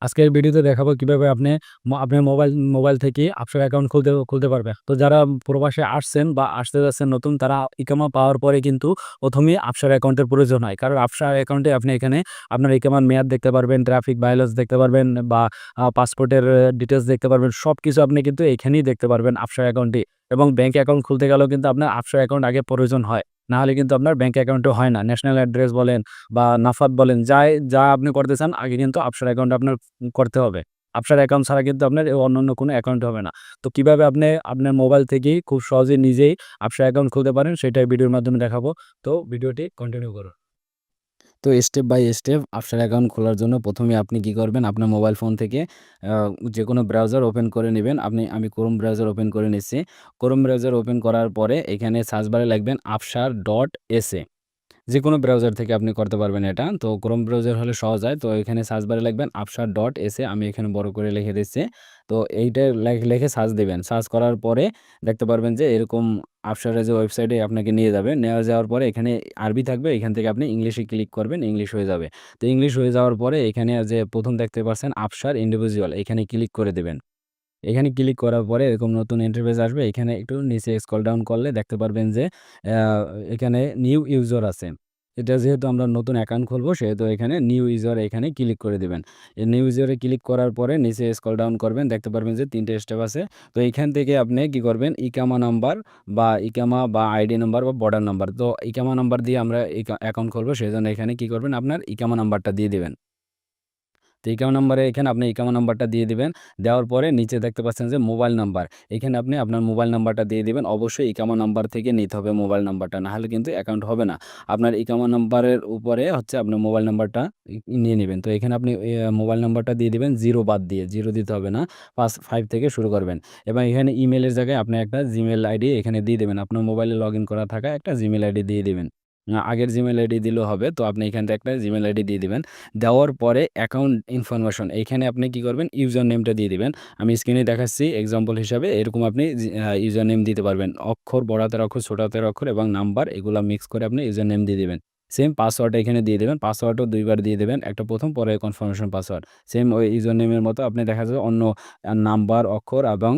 আজকের ভিডিওতে দেখাবো কিভাবে আপনি আপনার মোবাইল থেকে আফসার অ্যাকাউন্ট খুলতে পারবে। তো যারা প্রবাসে আসছেন বা আসতে যাচ্ছেন নতুন, তারা ইকামা পাওয়ার পরে কিন্তু ১ম এই আফসার অ্যাকাউন্টের প্রয়োজন হয়। কারণ আফসার অ্যাকাউন্টে আপনি এখানে আপনার ইকামার মেয়াদ দেখতে পারবেন, ট্রাফিক ভায়োলেন্স দেখতে পারবেন বা পাসপোর্টের ডিটেইলস দেখতে পারবেন। সবকিছু আপনি কিন্তু এখানেই দেখতে পারবেন আফসার অ্যাকাউন্টে। এবং ব্যাংক অ্যাকাউন্ট খুলতে গেলেও কিন্তু আপনার আফসার অ্যাকাউন্ট আগে প্রয়োজন হয়। না হলে কিন্তু আপনার ব্যাংক অ্যাকাউন্টও হয় না। ন্যাশনাল অ্যাড্রেস বলেন বা নাফাত বলেন, যা আপনি করতে চান আগে কিন্তু আফসার অ্যাকাউন্ট আপনার করতে হবে। আফসার অ্যাকাউন্ট ছাড়া কিন্তু আপনার অন্যান্য কোনো অ্যাকাউন্ট হবে না। তো কিভাবে আপনি আপনার মোবাইল থেকেই খুব সহজে নিজেই আফসার অ্যাকাউন্ট খুলতে পারেন সেটাই ভিডিওর মাধ্যমে দেখাবো। তো ভিডিওটি কন্টিনিউ করুন। তো স্টেপ বাই স্টেপ আফসার অ্যাকাউন্ট খোলার জন্য ১ম এ আপনি কি করবেন, আপনার মোবাইল ফোন থেকে আ যেকোনো ব্রাউজার ওপেন করে নিবেন। আমি ক্রোম ব্রাউজার ওপেন করে নিচ্ছি। ক্রোম ব্রাউজার ওপেন করার পরে এখানে সার্চ বারে লিখবেন afshar.sa। যেকোনো ব্রাউজার থেকে আপনি করতে পারবেন এটা। তো ক্রোম ব্রাউজার হলে সহজ হয়। তো এখানে সার্চ বারে লিখবেন afshar.sa। আমি এখানে বড় করে লিখে দিচ্ছি। তো এইটা লিখে সার্চ দিবেন। সার্চ করার পরে দেখতে পারবেন যে এরকম আফশারের যে ওয়েবসাইটে আপনাকে নিয়ে যাবে। নেওয়া যাওয়ার পরে এখানে আরবি থাকবে। এখান থেকে আপনি ইংলিশে ক্লিক করবেন, ইংলিশ হয়ে যাবে। তো ইংলিশ হয়ে যাওয়ার পরে এখানে যে ১ম দেখতে পাচ্ছেন আফশার ইন্ডিভিজুয়াল, এখানে ক্লিক করে দিবেন। এখানে ক্লিক করার পরে এরকম নতুন ইন্টারফেস আসবে। এখানে একটু নিচে স্ক্রল ডাউন করলে দেখতে পারবেন যে আ এখানে নিউ ইউজার আছে। এটা যেহেতু আমরা নতুন অ্যাকাউন্ট খুলবো সেহেতু এখানে নিউ ইউজার এখানে ক্লিক করে দিবেন। এই নিউ ইউজারে ক্লিক করার পরে নিচে স্ক্রল ডাউন করবেন। দেখতে পারবেন যে ৩ টে স্টেপ আছে। তো এইখান থেকে আপনি কি করবেন, ইকামা নাম্বার বা ইকামা বা আইডি নাম্বার বা বর্ডার নাম্বার। তো ইকামা নাম্বার দিয়ে আমরা অ্যাকাউন্ট খুলবো, সেজন্য এখানে কি করবেন, আপনার ইকামা নাম্বারটা দিয়ে দিবেন। তো ইকামা নাম্বারে এখানে আপনি ইকামা নাম্বারটা দিয়ে দিবেন। দেওয়ার পরে নিচে দেখতে পাচ্ছেন যে মোবাইল নাম্বার। এখানে আপনি আপনার মোবাইল নাম্বারটা দিয়ে দিবেন। অবশ্যই ইকামা নাম্বার থেকে নিতে হবে মোবাইল নাম্বারটা। না হলে কিন্তু অ্যাকাউন্ট হবে না। আপনার ইকামা নাম্বারের উপরে হচ্ছে আপনার মোবাইল নাম্বারটা নিয়ে নিবেন। তো এখানে আপনি মোবাইল নাম্বারটা দিয়ে দিবেন 0 বাদ দিয়ে। 0 দিতে হবে না। 5 থেকে শুরু করবেন। এবং এখানে ইমেইলের জায়গায় আপনি একটা জিমেইল আইডি এখানে দিয়ে দিবেন। আপনার মোবাইলে লগইন করা থাকা একটা জিমেইল আইডি দিয়ে দিবেন। আগের জিমেইল আইডি দিলেও হবে। তো আপনি এখান থেকে একটা জিমেইল আইডি দিয়ে দিবেন। দেওয়ার পরে অ্যাকাউন্ট ইনফরমেশন এইখানে আপনি কি করবেন, ইউজার নেমটা দিয়ে দিবেন। আমি স্ক্রিনে দেখাচ্ছি এক্সাম্পল হিসাবে, এরকম আপনি ইউজার নেম দিতে পারবেন। অক্ষর, বড় হাতের অক্ষর, ছোট হাতের অক্ষর এবং নাম্বার এগুলা মিক্স করে আপনি ইউজার নেম দিয়ে দিবেন। সেম পাসওয়ার্ড এখানে দিয়ে দিবেন। পাসওয়ার্ডও ২ বার দিয়ে দিবেন। একটা ১ম, পরে কনফার্মেশন পাসওয়ার্ড। সেম ওই ইউজার নেমের মতো আপনি দেখা যাবে অন্য নাম্বার, অক্ষর এবং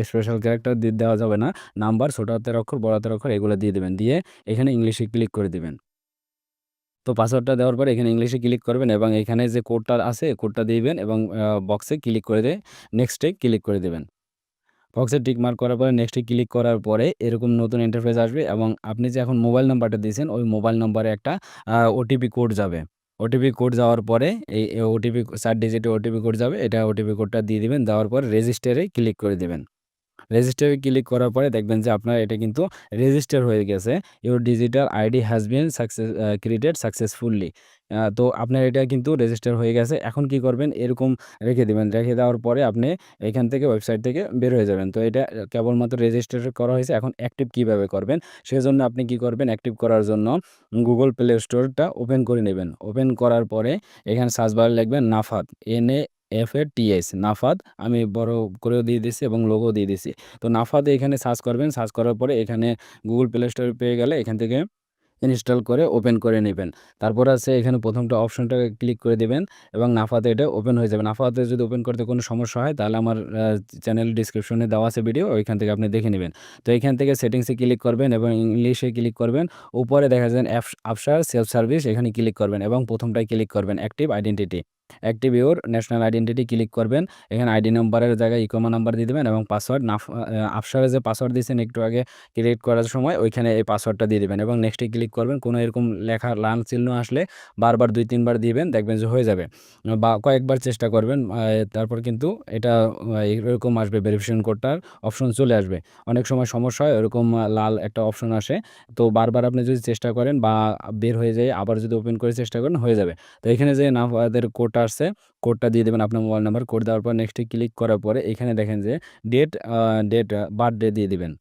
স্পেশাল ক্যারেক্টার দেওয়া যাবে না। নাম্বার, ছোট হাতের অক্ষর, বড় হাতের অক্ষর এগুলো দিয়ে দিবেন। দিয়ে এখানে ইংলিশে ক্লিক করে দিবেন। তো পাসওয়ার্ডটা দেওয়ার পরে এখানে ইংলিশে ক্লিক করবেন এবং এখানে যে কোডটা আছে কোডটা দিবেন এবং বক্সে ক্লিক করে দিয়ে নেক্সটে ক্লিক করে দিবেন। বক্সে টিক মার্ক করার পরে নেক্সটে ক্লিক করার পরে এরকম নতুন ইন্টারফেস আসবে এবং আপনি যে এখন মোবাইল নাম্বারটা দিয়েছেন ওই মোবাইল নম্বরে একটা ওটিপি কোড যাবে। ওটিপি কোড যাওয়ার পরে এই ওটিপি ৪ ডিজিটের ওটিপি কোড যাবে। এটা ওটিপি কোডটা দিয়ে দিবেন। দেওয়ার পরে রেজিস্টারে ক্লিক করে দিবেন। রেজিস্টারে ক্লিক করার পরে দেখবেন যে আপনার এটা কিন্তু রেজিস্টার হয়ে গেছে। Your digital ID has been created successfully. তো আপনার এটা কিন্তু রেজিস্টার হয়ে গেছে। এখন কি করবেন, এরকম রেখে দিবেন। রেখে দেওয়ার পরে আপনি এখান থেকে ওয়েবসাইট থেকে বের হয়ে যাবেন। তো এটা কেবলমাত্র রেজিস্টার করা হয়েছে। এখন অ্যাক্টিভ কিভাবে করবেন? সেজন্য আপনি কি করবেন, অ্যাক্টিভ করার জন্য Google Play Store-টা ওপেন করে নিবেন। ওপেন করার পরে এখানে সার্চ বারে লিখবেন নাফাত, NAFATS, নাফাত। আমি বড় করেও দিয়ে দিচ্ছি এবং লোগো দিয়ে দিচ্ছি। তো নাফাতে এখানে সার্চ করবেন। সার্চ করার পরে এখানে Google Play Store পেয়ে গেলে এখান থেকে ইনস্টল করে ওপেন করে নিবেন। তারপর আছে এখানে ১ম অপশনটা ক্লিক করে দিবেন এবং নাফাতে এটা ওপেন হয়ে যাবে। নাফাতে যদি ওপেন করতে কোনো সমস্যা হয় তাহলে আমার চ্যানেল ডিসক্রিপশনে দেওয়া আছে ভিডিও, ওইখান থেকে আপনি দেখে নিবেন। তো এখান থেকে সেটিংসে ক্লিক করবেন এবং ইংলিশে ক্লিক করবেন। উপরে দেখা যায় আফসার সেলফ সার্ভিস, এখানে ক্লিক করবেন এবং ১ম টায় ক্লিক করবেন active identity. Active your national identity click করবেন। এখানে আইডি নাম্বারের জায়গায় ইকোমা নাম্বার দিয়ে দিবেন এবং পাসওয়ার্ড আফসারে যে পাসওয়ার্ড দিয়েছেন একটু আগে ক্রিয়েট করার সময় ওইখানে এই পাসওয়ার্ডটা দিয়ে দিবেন এবং নেক্সটে ক্লিক করবেন। কোনো এরকম লেখা লাল চিহ্ন আসলে বারবার ২-৩ বার দিবেন, দেখবেন যে হয়ে যাবে। বা কয়েকবার চেষ্টা করবেন। তারপর কিন্তু এটা এরকম আসবে, ভেরিফিকেশন কোডটার অপশন চলে আসবে। অনেক সময় সমস্যা হয় এরকম লাল একটা অপশন আসে। তো বারবার আপনি যদি চেষ্টা করেন বা বের হয়ে যায় আবার যদি ওপেন করে চেষ্টা করেন হয়ে যাবে। তো এখানে যে নাম্বারের কোডটা আসছে, কোডটা দিয়ে দিবেন আপনার মোবাইল নাম্বার। কোড দেওয়ার পর নেক্সটে ক্লিক করার পরে এখানে দেখেন যে ডেট ডেট বার্থডে দিয়ে দিবেন।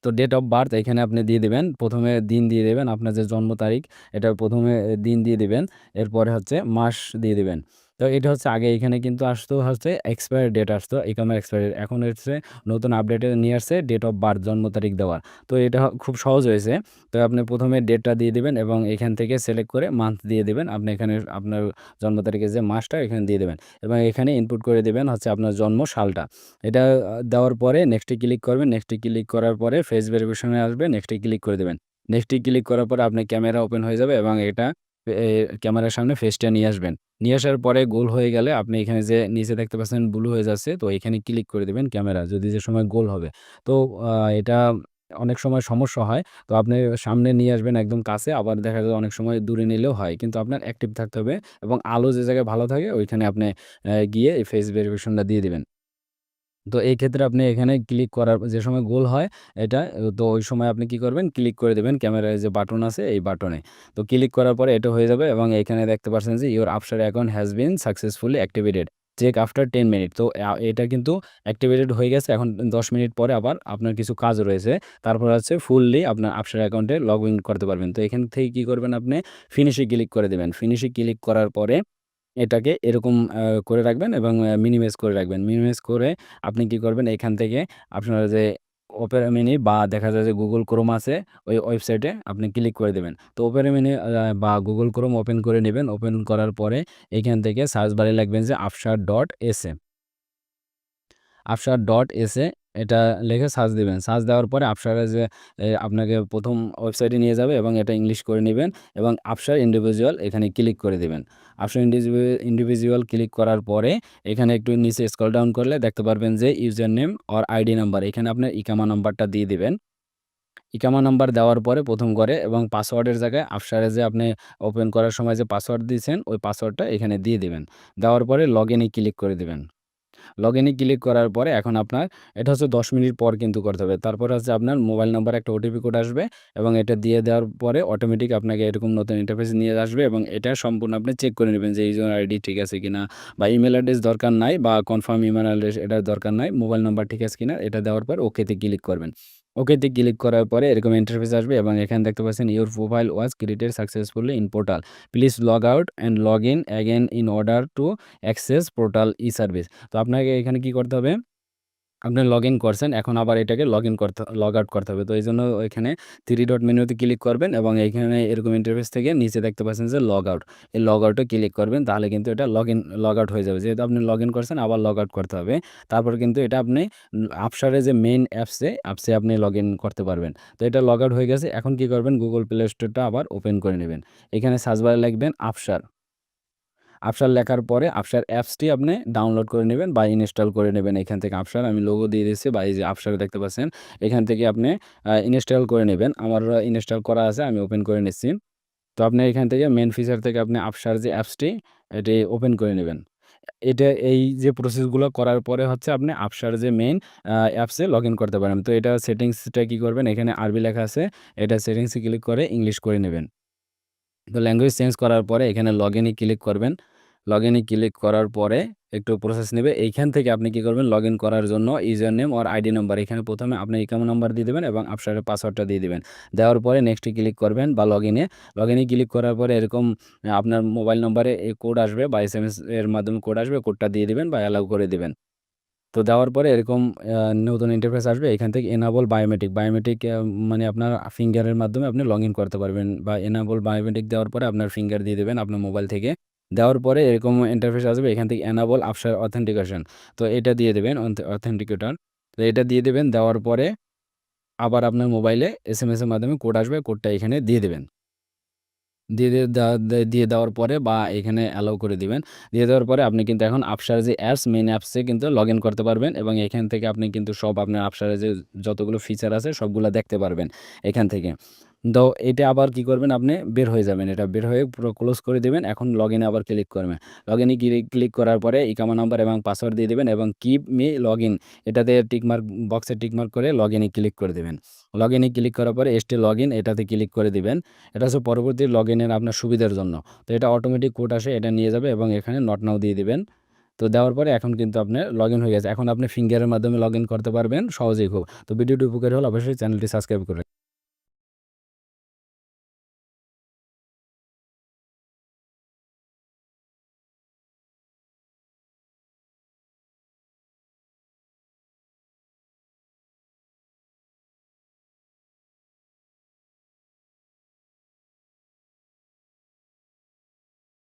তো ডেট অফ বার্থ এখানে আপনি দিয়ে দিবেন। ১ম এ দিন দিয়ে দিবেন, আপনার যে জন্ম তারিখ এটা ১ম এ দিন দিয়ে দিবেন। এরপরে হচ্ছে মাস দিয়ে দিবেন। তো এটা হচ্ছে আগে এখানে কিন্তু আসতো হচ্ছে এক্সপায়ারি ডেট আসতো, ইকামার এক্সপায়ারি। এখন হচ্ছে নতুন আপডেটে নিয়ে আসছে ডেট অফ বার্থ, জন্ম তারিখ দেওয়ার। তো এটা খুব সহজ হয়েছে। তো আপনি প্রথমে ডেটটা দিয়ে দিবেন এবং এখান থেকে সিলেক্ট করে মান্থ দিয়ে দিবেন। আপনি এখানে আপনার জন্ম তারিখের যে মাসটা এখানে দিয়ে দেবেন এবং এখানে ইনপুট করে দিবেন হচ্ছে আপনার জন্ম সালটা। এটা দেওয়ার পরে নেক্সটে ক্লিক করবেন। নেক্সটে ক্লিক করার পরে ফেস ভেরিফিকেশনে আসবে, নেক্সটে ক্লিক করে দেবেন। নেক্সটে ক্লিক করার পরে আপনার ক্যামেরা ওপেন হয়ে যাবে এবং এটা ক্যামেরার সামনে ফেসটা নিয়ে আসবেন। নিয়ে আসার পরে গোল হয়ে গেলে আপনি এখানে যে নিচে দেখতে পাচ্ছেন ব্লু হয়ে যাচ্ছে, তো এখানে ক্লিক করে দিবেন ক্যামেরা যদি যে সময় গোল হবে। তো এটা অনেক সময় সমস্যা হয়। তো আপনি সামনে নিয়ে আসবেন একদম কাছে, আবার দেখা যায় অনেক সময় দূরে নিলেও হয়। কিন্তু আপনার অ্যাক্টিভ থাকতে হবে এবং আলো যে জায়গায় ভালো থাকে ওইখানে আপনি গিয়ে এই ফেস ভেরিফিকেশনটা দিয়ে দিবেন। তো এই ক্ষেত্রে আপনি এখানে ক্লিক করার যে সময় গোল হয় এটা, তো ওই সময় আপনি কি করবেন, ক্লিক করে দেবেন ক্যামেরায় যে বাটন আছে এই বাটনে। তো ক্লিক করার পরে এটা হয়ে যাবে এবং এখানে দেখতে পাচ্ছেন যে ইওর আপসার account has been successfully activated, check after 10 minute. তো এটা কিন্তু অ্যাক্টিভেটেড হয়ে গেছে। এখন 10 মিনিট পরে আবার আপনার কিছু কাজ রয়েছে। তারপর হচ্ছে ফুললি আপনার আপসার অ্যাকাউন্টে লগ ইন করতে পারবেন। তো এখান থেকে কি করবেন, আপনি ফিনিশে ক্লিক করে দেবেন। ফিনিশে ক্লিক করার পরে এটাকে এরকম করে রাখবেন এবং মিনিমাইজ করে রাখবেন। মিনিমাইজ করে আপনি কি করবেন, এখান থেকে আপনার যে Opera Mini বা দেখা যায় যে Google Chrome আছে, ওই ওয়েবসাইটে আপনি ক্লিক করে দেবেন। তো Opera Mini বা Google Chrome ওপেন করে নিবেন। ওপেন করার পরে এখান থেকে সার্চ বারে লিখবেন যে afshar.sa। afshar.sa এটা লিখে সার্চ দিবেন। সার্চ দেওয়ার পরে আফশারের যে আপনাকে ১ম ওয়েবসাইটে নিয়ে যাবে এবং এটা ইংলিশ করে নিবেন এবং আফশার ইন্ডিভিজুয়াল এখানে ক্লিক করে দিবেন। আফশার ইন্ডিভিজুয়াল ক্লিক করার পরে এখানে একটু নিচে স্ক্রল ডাউন করলে দেখতে পারবেন যে user name or ID number, এখানে আপনার ইকামা নাম্বারটা দিয়ে দিবেন। ইকামা নাম্বার দেওয়ার পরে ১ম করে এবং পাসওয়ার্ডের জায়গায় আফশারে যে আপনি ওপেন করার সময় যে পাসওয়ার্ড দিয়েছেন ওই পাসওয়ার্ডটা এখানে দিয়ে দিবেন। দেওয়ার পরে লগইনে ক্লিক করে দিবেন। লগইনে ক্লিক করার পরে এখন আপনার এটা হচ্ছে ১০ মিনিট পর কিন্তু করতে হবে। তারপরে হচ্ছে আপনার মোবাইল নাম্বারে একটা ওটিপি কোড আসবে এবং এটা দিয়ে দেওয়ার পরে অটোমেটিক আপনাকে এরকম নতুন ইন্টারফেস নিয়ে আসবে এবং এটা সম্পূর্ণ আপনি চেক করে নেবেন যে ইউজার আইডি ঠিক আছে কিনা বা ইমেল অ্যাড্রেস দরকার নাই বা কনফার্ম ইমেল অ্যাড্রেস এটার দরকার নাই। মোবাইল নাম্বার ঠিক আছে কিনা এটা দেওয়ার পর ওকেতে ক্লিক করবেন। ওকেতে ক্লিক করার পরে এরকম ইন্টারফেস আসবে এবং এখানে দেখতে পাচ্ছেন your profile was created successfully in portal. Please log out and log in again in order to access portal e service. তো আপনাকে এখানে কি করতে হবে, আপনি লগইন করছেন, এখন আবার এটাকে লগ আউট করতে হবে। তো এইজন্য এখানে 3 ডট মেনুতে ক্লিক করবেন এবং এইখানে এরকম ইন্টারফেস থেকে নিচে দেখতে পাচ্ছেন যে লগ আউট। এই লগ আউটে ক্লিক করবেন, তাহলে কিন্তু এটা লগ আউট হয়ে যাবে। যেহেতু আপনি লগইন করছেন আবার লগ আউট করতে হবে। তারপর কিন্তু এটা আপনি আফশারে যে মেইন অ্যাপসে আপনি লগইন করতে পারবেন। তো এটা লগ আউট হয়ে গেছে। এখন কি করবেন, Google Play Store টা আবার ওপেন করে নিবেন। এখানে সার্চ বারে লিখবেন আফশার। আফশার লেখার পরে আফশার অ্যাপসটি আপনি ডাউনলোড করে নেবেন বা ইনস্টল করে নেবেন এখান থেকে। আফশার আমি লোগো দিয়ে দিচ্ছি বা এই যে আফশার দেখতে পাচ্ছেন, এখান থেকে আপনি ইনস্টল করে নেবেন। আমার ইনস্টল করা আছে, আমি ওপেন করে নিচ্ছি। তো আপনি এখান থেকে মেইন ফিচার থেকে আপনি আফশার যে অ্যাপসটি এটি ওপেন করে নেবেন। এটা এই যে প্রসেসগুলো করার পরে হচ্ছে আপনি আফশার যে মেইন অ্যাপসে লগইন করতে পারেন। তো এটা সেটিংসটা কি করবেন, এখানে আরবি লেখা আছে, এটা সেটিংসে ক্লিক করে ইংলিশ করে নেবেন। তো ল্যাঙ্গুয়েজ চেঞ্জ করার পরে এখানে লগইনে ক্লিক করবেন। লগইনে ক্লিক করার পরে একটু প্রসেস নেবে। এইখান থেকে আপনি কি করবেন, লগইন করার জন্য user name or ID number এখানে ১ম এ আপনার ইকামা নাম্বার দিয়ে দিবেন এবং আফশারের পাসওয়ার্ডটা দিয়ে দিবেন। দেওয়ার পরে নেক্সটে ক্লিক করবেন বা লগইনে ক্লিক করার পরে এরকম আপনার মোবাইল নম্বরে এই কোড আসবে বা এসএমএস এর মাধ্যমে কোড আসবে, কোডটা দিয়ে দিবেন বা অ্যালাউ করে দিবেন। তো দেওয়ার পরে এরকম নতুন ইন্টারফেস আসবে। এখান থেকে এনাবল বায়োমেট্রিক মানে আপনার ফিঙ্গারের মাধ্যমে আপনি লগইন করতে পারবেন বা এনাবল বায়োমেট্রিক দেওয়ার পরে আপনার ফিঙ্গার দিয়ে দিবেন আপনার মোবাইল থেকে। দেওয়ার পরে এরকম ইন্টারফেস আসবে। এখান থেকে এনাবল আফটার অথেন্টিকেশন, তো এটা দিয়ে দিবেন অথেন্টিকেটর। তো এটা দিয়ে দিবেন। দেওয়ার পরে আবার আপনার মোবাইলে এসএমএস এর মাধ্যমে কোড আসবে, কোডটা এখানে দিয়ে দিবেন। দিয়ে দিয়ে দিয়ে দেওয়ার পরে বা এখানে অ্যালাউ করে দিবেন। দিয়ে দেওয়ার পরে আপনি কিন্তু এখন আফশার যে অ্যাপস, মেইন অ্যাপসে কিন্তু লগইন করতে পারবেন এবং এখান থেকে আপনি কিন্তু সব আপনার আফশারে যে যতগুলো ফিচার আছে সবগুলা দেখতে পারবেন এখান থেকে। তো এটা আবার কি করবেন, আপনি বের হয়ে যাবেন। এটা বের হয়ে পুরো ক্লোজ করে দিবেন। এখন লগইনে আবার ক্লিক করবেন। লগইনে ক্লিক করার পরে ইকামা নাম্বার এবং পাসওয়ার্ড দিয়ে দিবেন এবং কিপ মি লগইন এটাতে টিকমার্ক বক্সে টিকমার্ক করে লগইনে ক্লিক করে দিবেন। লগইনে ক্লিক করার পরে স্টে লগইন এটাতে ক্লিক করে দিবেন। এটা হচ্ছে পরবর্তী লগইনের আপনার সুবিধার জন্য। তো এটা অটোমেটিক কোড আসে, এটা নিয়ে যাবে এবং এখানে নট নাও দিয়ে দিবেন। তো দেওয়ার পরে এখন কিন্তু আপনার লগইন হয়ে গেছে। এখন আপনি ফিঙ্গারের মাধ্যমে লগইন করতে পারবেন সহজেই খুব। তো ভিডিওটি উপকারী হলে অবশ্যই চ্যানেলটি সাবস্ক্রাইব করবেন।